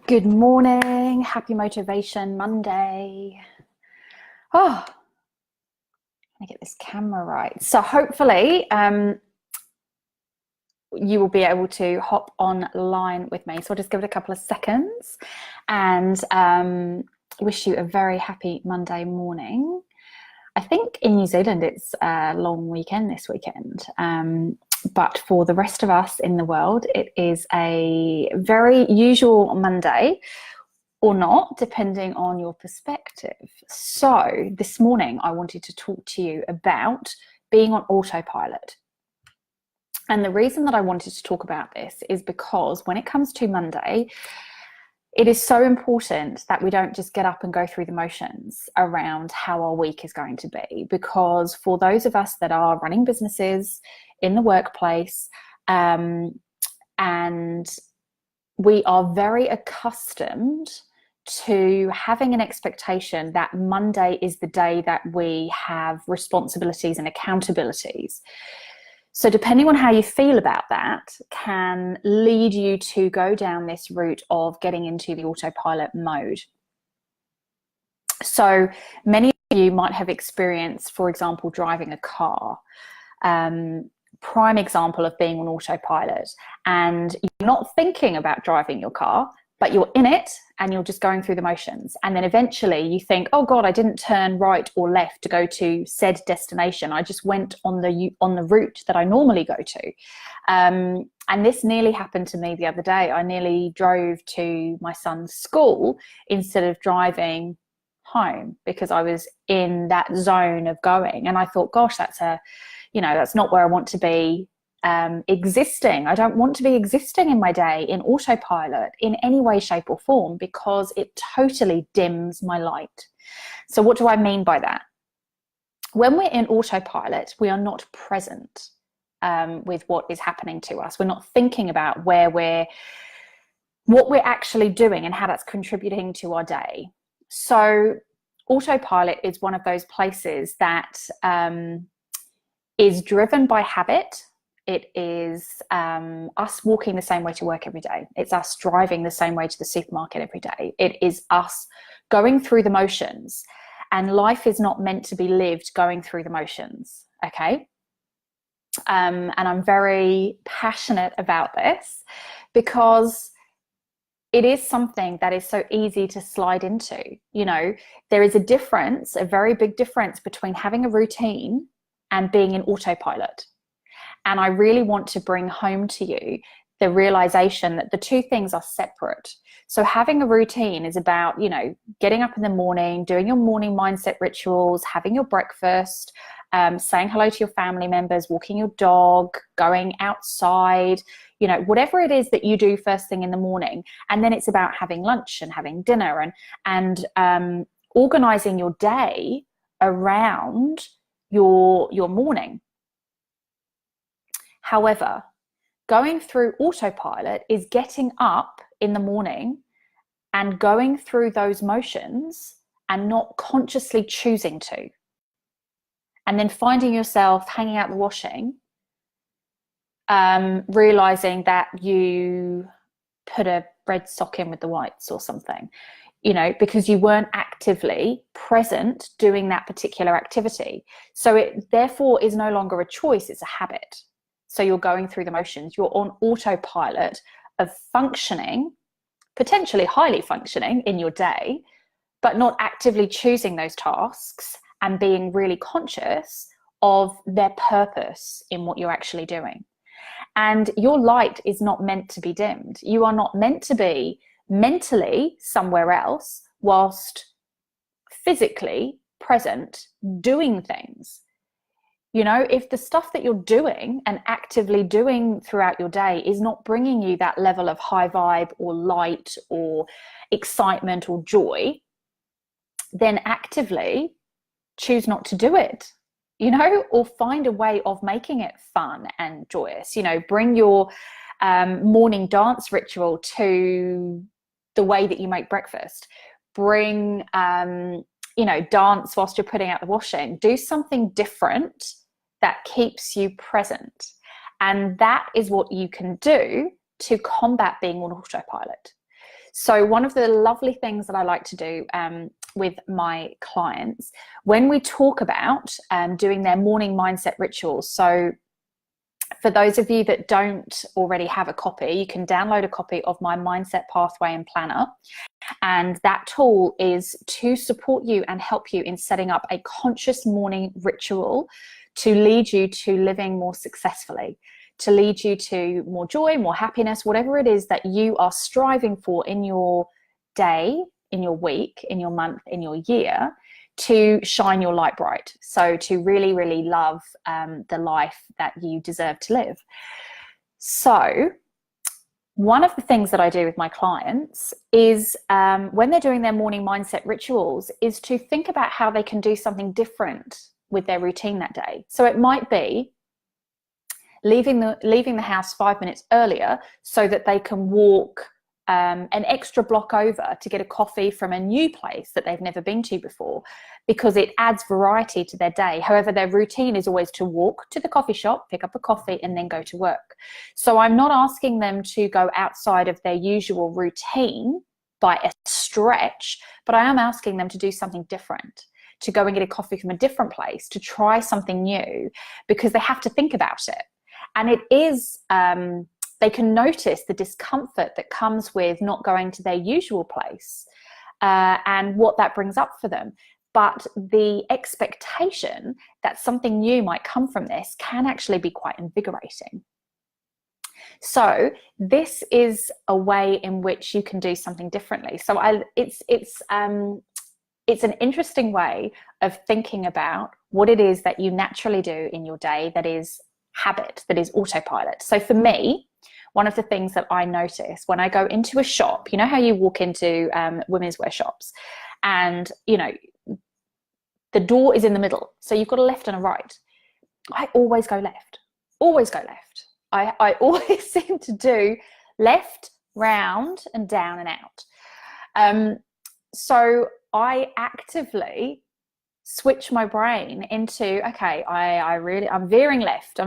Good morning. Happy Motivation Monday. Oh, let me get this camera right. So hopefully you will be able to hop online with me. So I'll just give it a couple of seconds and wish you a very happy Monday morning. I think in New Zealand it's a long weekend this weekend. But for the rest of us in the world, it is a very usual Monday, or not, depending on your perspective. So this morning, I wanted to talk to you about being on autopilot. And the reason that I wanted to talk about this is because when it comes to Monday, it is so important that we don't just get up and go through the motions around how our week is going to be. Because for those of us that are running businesses in the workplace, and we are very accustomed to having an expectation that Monday is the day that we have responsibilities and accountabilities. So depending on how you feel about that can lead you to go down this route of getting into the autopilot mode. So many of you might have experienced, for example, driving a car. Prime example of being on autopilot, and you're not thinking about driving your car, but you're in it and you're just going through the motions. And then eventually you think, oh God, I didn't turn right or left to go to said destination. I just went on the route that I normally go to. And this nearly happened to me the other day. I nearly drove to my son's school instead of driving home because I was in that zone of going. And I thought, gosh, that's not where I want to be existing. I don't want to be existing in my day in autopilot in any way, shape or form, because it totally dims my light. So what do I mean by that? When we're in autopilot, we are not present with what is happening to us. We're not thinking about what we're actually doing and how that's contributing to our day. So autopilot is one of those places that is driven by habit. It is us walking the same way to work every day. It's us driving the same way to the supermarket every day. It is us going through the motions. And life is not meant to be lived going through the motions, okay? And I'm very passionate about this because it is something that is so easy to slide into. You know, there is a very big difference between having a routine and being in autopilot. And I really want to bring home to you the realization that the two things are separate. So having a routine is about, getting up in the morning, doing your morning mindset rituals, having your breakfast, saying hello to your family members, walking your dog, going outside, whatever it is that you do first thing in the morning. And then it's about having lunch and having dinner and organizing your day around your morning. However, going through autopilot is getting up in the morning and going through those motions and not consciously choosing to. And then finding yourself hanging out the washing, realizing that you put a red sock in with the whites or something, because you weren't actively present doing that particular activity. So it therefore is no longer a choice, it's a habit. So you're going through the motions. You're on autopilot of functioning, potentially highly functioning in your day, but not actively choosing those tasks and being really conscious of their purpose in what you're actually doing. And your light is not meant to be dimmed. You are not meant to be mentally somewhere else whilst physically present doing things. If the stuff that you're doing and actively doing throughout your day is not bringing you that level of high vibe or light or excitement or joy, then actively choose not to do it, or find a way of making it fun and joyous. Bring your morning dance ritual to the way that you make breakfast. Bring, dance whilst you're putting out the washing. Do something different that keeps you present. And that is what you can do to combat being on autopilot. So one of the lovely things that I like to do with my clients, when we talk about doing their morning mindset rituals, so for those of you that don't already have a copy, you can download a copy of my Mindset Pathway and Planner. And that tool is to support you and help you in setting up a conscious morning ritual to lead you to living more successfully, to lead you to more joy, more happiness, whatever it is that you are striving for in your day, in your week, in your month, in your year, to shine your light bright. So to really, really love the life that you deserve to live. So one of the things that I do with my clients is when they're doing their morning mindset rituals is to think about how they can do something different with their routine that day. So it might be leaving the house 5 minutes earlier so that they can walk an extra block over to get a coffee from a new place that they've never been to before, because it adds variety to their day. However, their routine is always to walk to the coffee shop, pick up a coffee, and then go to work. So I'm not asking them to go outside of their usual routine by a stretch, but I am asking them to do something different, to go and get a coffee from a different place, to try something new, because they have to think about it. And it is, they can notice the discomfort that comes with not going to their usual place and what that brings up for them. But the expectation that something new might come from this can actually be quite invigorating. So this is a way in which you can do something differently. So it's an interesting way of thinking about what it is that you naturally do in your day that is habit, that is autopilot. So for me, one of the things that I notice when I go into a shop, you know how you walk into women's wear shops and, you know, the door is in the middle. So you've got a left and a right. I always go left, always go left. I always seem to do left, round and down and out. So I actively switch my brain into, okay, I'm veering left.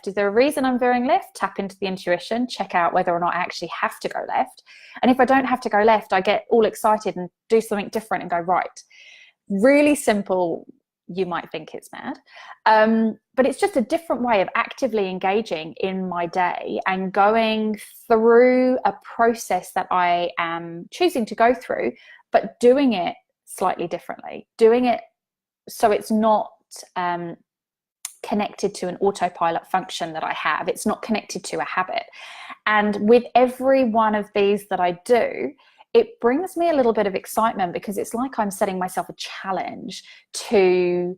Is there a reason I'm veering left? Tap into the intuition, check out whether or not I actually have to go left. And if I don't have to go left, I get all excited and do something different and go right. Really simple. You might think it's mad, but it's just a different way of actively engaging in my day and going through a process that I am choosing to go through, but doing it slightly differently, doing it so it's not connected to an autopilot function that I have. It's not connected to a habit. And with every one of these that I do, it brings me a little bit of excitement because it's like I'm setting myself a challenge to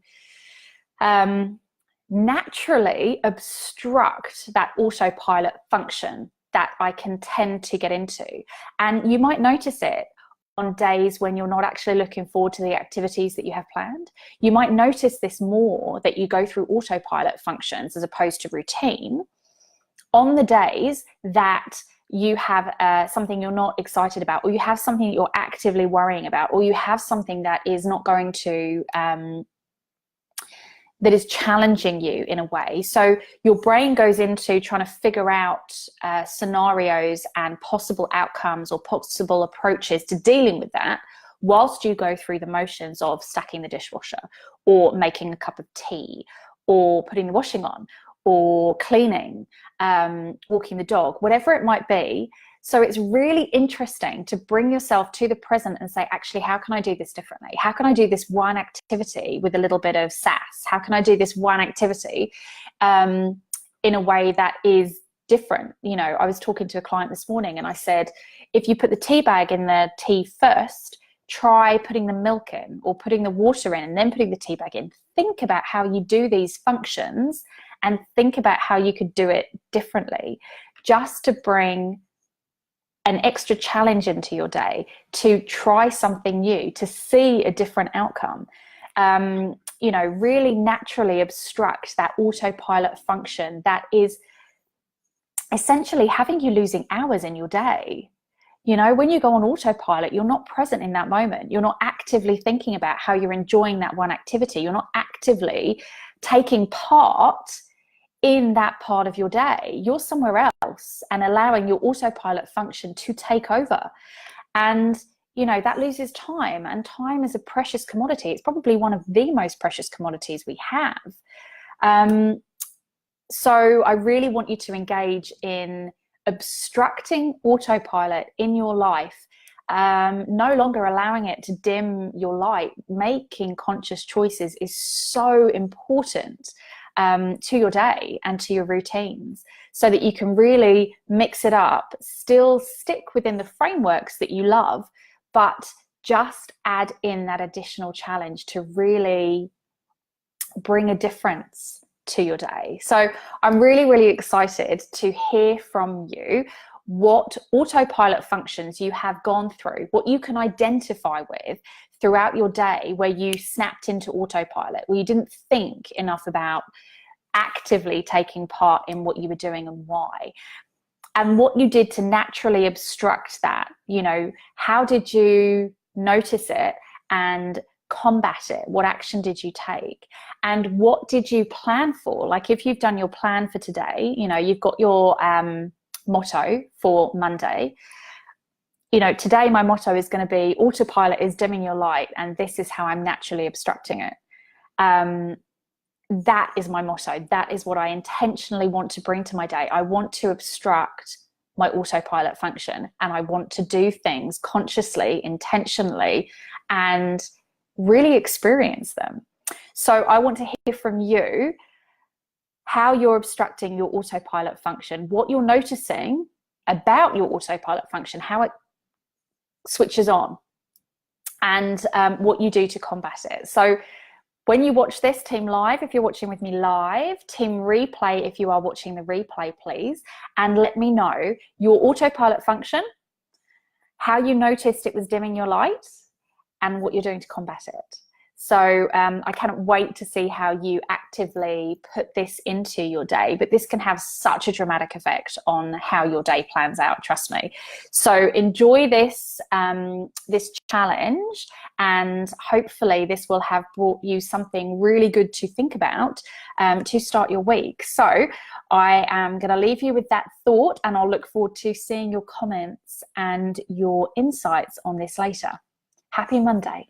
naturally obstruct that autopilot function that I can tend to get into. And you might notice it on days when you're not actually looking forward to the activities that you have planned. You might notice this more, that you go through autopilot functions as opposed to routine on the days that you have something you're not excited about, or you have something that you're actively worrying about, or you have something that is not going to that is challenging you in a way. So your brain goes into trying to figure out scenarios and possible outcomes or possible approaches to dealing with that, whilst you go through the motions of stacking the dishwasher or making a cup of tea or putting the washing on or cleaning, walking the dog, whatever it might be. So it's really interesting to bring yourself to the present and say, actually, how can I do this differently? How can I do this one activity with a little bit of sass? How can I do this one activity in a way that is different? You know, I was talking to a client this morning and I said, if you put the tea bag in the tea first, try putting the milk in or putting the water in and then putting the tea bag in. Think about how you do these functions and think about how you could do it differently, just to bring an extra challenge into your day, to try something new, to see a different outcome. You know, really naturally obstruct that autopilot function that is essentially having you losing hours in your day. You know, when you go on autopilot, you're not present in that moment. You're not actively thinking about how you're enjoying that one activity. You're not actively taking part in that part of your day. You're somewhere else and allowing your autopilot function to take over. And, you know, that loses time, and time is a precious commodity. It's probably one of the most precious commodities we have. So I really want you to engage in obstructing autopilot in your life, no longer allowing it to dim your light. Making conscious choices is so important to your day and to your routines, so that you can really mix it up, still stick within the frameworks that you love, but just add in that additional challenge to really bring a difference to your day. So I'm really, really excited to hear from you what autopilot functions you have gone through, what you can identify with throughout your day where you snapped into autopilot, where you didn't think enough about actively taking part in what you were doing and why, and what you did to naturally obstruct that. You know, how did you notice it and combat it? What action did you take? And what did you plan for? Like, if you've done your plan for today, you know, you've got your motto for Monday. You know, today my motto is going to be autopilot is dimming your light, and this is how I'm naturally obstructing it. That is my motto. That is what I intentionally want to bring to my day. I want to obstruct my autopilot function, and I want to do things consciously, intentionally, and really experience them. So I want to hear from you how you're obstructing your autopilot function, what you're noticing about your autopilot function, how it switches on, and what you do to combat it. So when you watch this, team live, if you're watching with me live, team replay, if you are watching the replay, please, and let me know your autopilot function, how you noticed it was dimming your light, and what you're doing to combat it. So I cannot wait to see how you actively put this into your day, but this can have such a dramatic effect on how your day plans out, trust me. So enjoy this, this challenge, and hopefully this will have brought you something really good to think about to start your week. So I am going to leave you with that thought, and I'll look forward to seeing your comments and your insights on this later. Happy Monday.